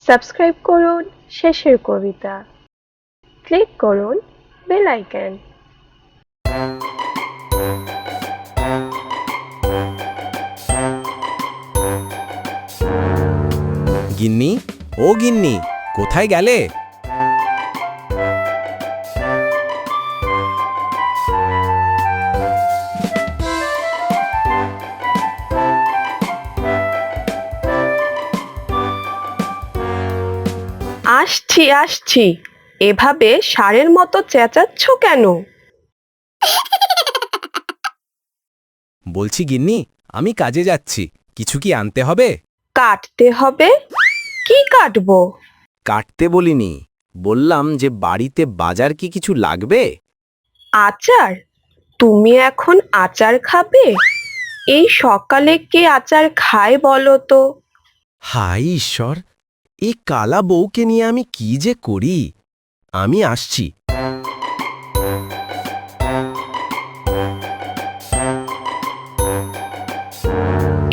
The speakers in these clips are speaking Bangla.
সাবস্ক্রাইব করুন শেষের কবিতা। ক্লিক করুন বেল আইকন। গিন্নি, ও গিন্নি, কোথায় গেলে? আসছি আসছি, এভাবে ষাঁড়ের মতো চেঁচাচ্ছ কেন? বলছি গিন্নি, আমি কাজে যাচ্ছি, কিছু কি আনতে হবে? কাটতে হবে? কি কাটবো? কাটতে বলিনি, বললাম যে বাড়িতে বাজার কি কিছু লাগবে? আচার? তুমি এখন আচার খাবে? এই সকালে কে আচার খায় বলো তো? হায় ঈশ্বর, এই কালা বউকে নিয়ে আমি কি যে করি। আমি আসছি।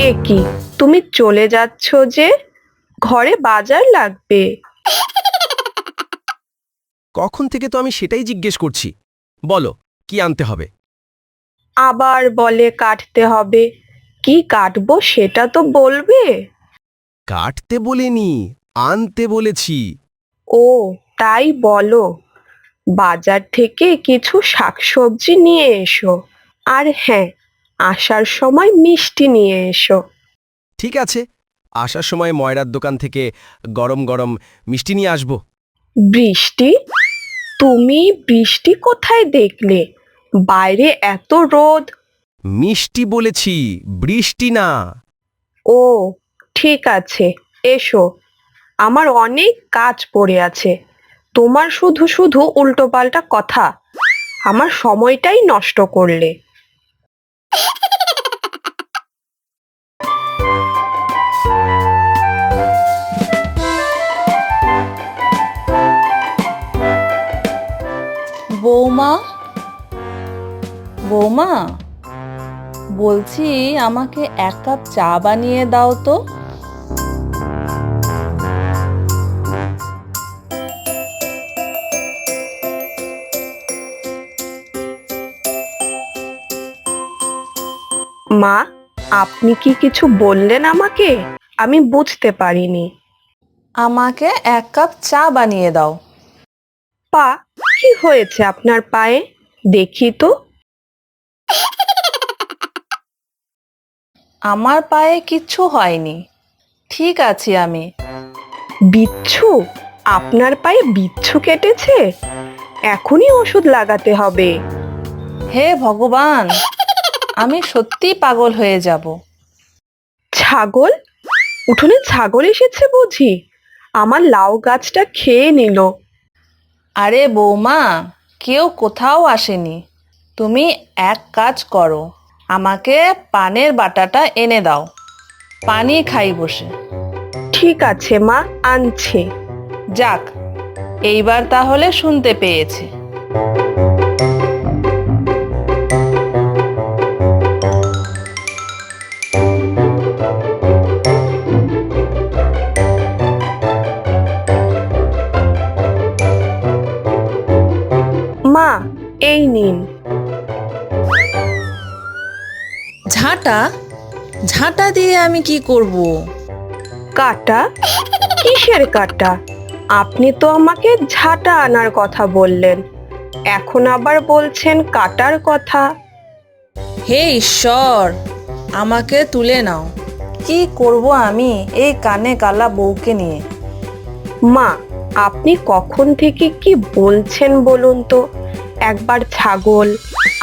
এ কি, তুমি চলে যাচ্ছ যে? ঘরে বাজার লাগবে। কখন থেকে তো আমি সেটাই জিজ্ঞেস করছি। বলো, কি আনতে হবে? আবার বলে কাটতে হবে। কি কাটবো সেটা তো বলবে। কাটতে বলিনি, আনতে বলেছি। ও, তাই বলো। বাজার থেকে কিছু শাকসবজি নিয়ে এসো। আর হ্যাঁ, আসার সময় মিষ্টি নিয়ে এসো। ঠিক আছে, আসার সময় ময়রার দোকান থেকে গরম গরম মিষ্টি নিয়ে আসবো। বৃষ্টি? তুমি বৃষ্টি কোথায় দেখলে? বাইরে এত রোদ। মিষ্টি বলেছি, বৃষ্টি না। ও, ঠিক আছে, এসো। আমার অনেক কাজ পড়ে আছে। তোমার শুধু শুধু উল্টোপাল্টা কথা। আমার সময়টাই নষ্ট করলে। বৌমা, বৌমা, বলছি আমাকে এক কাপ চা বানিয়ে দাও তো। মা, আপনি কি কিছু বললেন আমাকে? আমি বুঝতে পারিনি। আমাকে এক কাপ চা বানিয়ে দাও। পা, কি হয়েছে আপনার পায়ে? দেখি তো। আমার পায়ে কিচ্ছু হয়নি, ঠিক আছি আমি। বিচ্ছু? আপনার পায়ে বিচ্ছু কেটেছে? এখনই ওষুধ লাগাতে হবে। হে ভগবান, আমি সত্যি পাগল হয়ে যাব। ছাগল? উঠোনে ছাগল এসেছে বুঝি? আমার লাউ গাছটা খেয়ে নিল। আরে বৌমা, কেউ কোথাও আসেনি। তুমি এক কাজ করো, আমাকে পানের বাটাটা এনে দাও, পানি খাই বসে। ঠিক আছে মা, আনছি। যাক, এইবার তাহলে শুনতে পেয়েছে। মা, এই নিন। ঝাঁটা? ঝাঁটা দিয়ে আমি কি করব? কাটা? কিসের কাটা? আপনি তো আমাকে ঝাঁটা আনার কথা বললেন, এখন আবার বলছেন কাটার কথা। হে ঈশ্বর, আমাকে তুলে নাও। কি করব আমি এই কানে কালা বউকে নিয়ে? মা, আপনি কখন থেকে কি বলছেন বলুন তো? একবার ছাগল,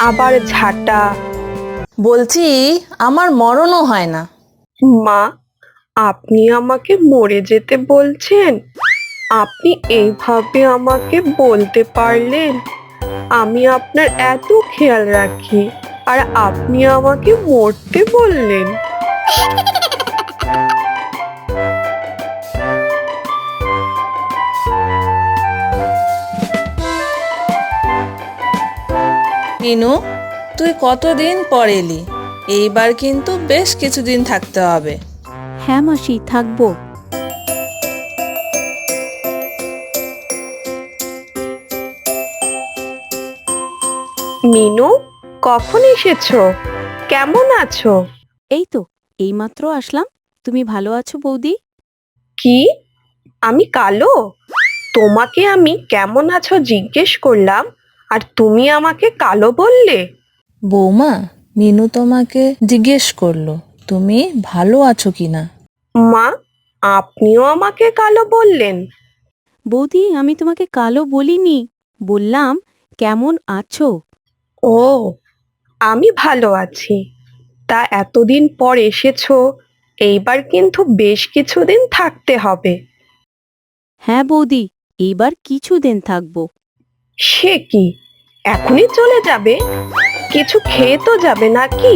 আবার ঝাঁটা। বলছি আমার মরণও হয় না। মা, আপনি আমাকে মরে যেতে বলছেন? আপনি এইভাবে আমাকে বলতে পারলেন? আমি আপনার এত খেয়াল রাখি, আর আপনি আমাকে মরতে বললেন? ইনু, তুই কতদিন পর এলি? এইবার কিন্তু বেশ কিছুদিন থাকতে হবে। হ্যাঁ মাসি, থাকবো। মিনু, কখন এসেছো? কেমন আছো? এই তো এইমাত্র আসলাম। তুমি ভালো আছো বৌদি? কি? আমি কালো? তোমাকে আমি কেমন আছো জিজ্ঞেস করলাম, আর তুমি আমাকে কালো বললে? বৌমা, মিনু তোমাকে জিজ্ঞেস করলো তুমি ভালো আছো কিনা। মা, আপনিও আমাকে কালো বললেন? বৌদি, আমি তোমাকে কালো বলিনি, বললাম কেমন আছো। ও, আমি ভালো আছি। তা এতদিন পর এসেছো, এইবার কিন্তু বেশ কিছুদিন থাকতে হবে। হ্যাঁ বৌদি, এইবার কিছুদিন থাকবো। সে কি, এখনই চলে যাবে? কিছু খেয়ে তো যাবে নাকি?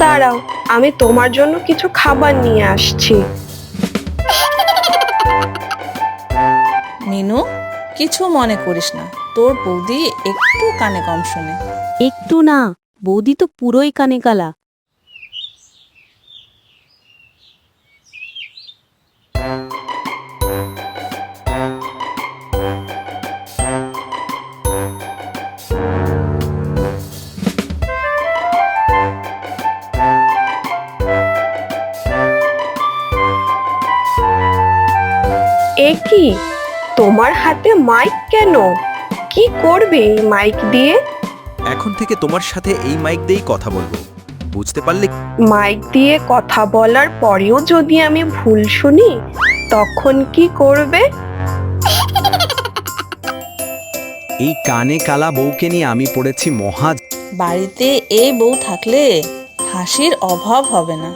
দাঁড়াও, আমি তোমার জন্য কিছু খাবার নিয়ে আসছি। মিনু, কিছু মনে করিস না, তোর বৌদি একটু কানে কম শোনে। একটু না, বৌদি তো পুরোই কানে কালা। এ কি, তোমার হাতে মাইক কেন? কি করবে এই মাইক দিয়ে? এখন থেকে তোমার সাথে এই মাইক দিয়েই কথা বলবো, বুঝতে পারলে? মাইক দিয়ে কথা বলার পরেও যদি আমি ভুল শুনি, তখন কি করবে? এই কানে কালা বউকে নিয়ে আমি পড়েছি মহা। বাড়িতে এই বউ থাকলে হাসির অভাব হবে না।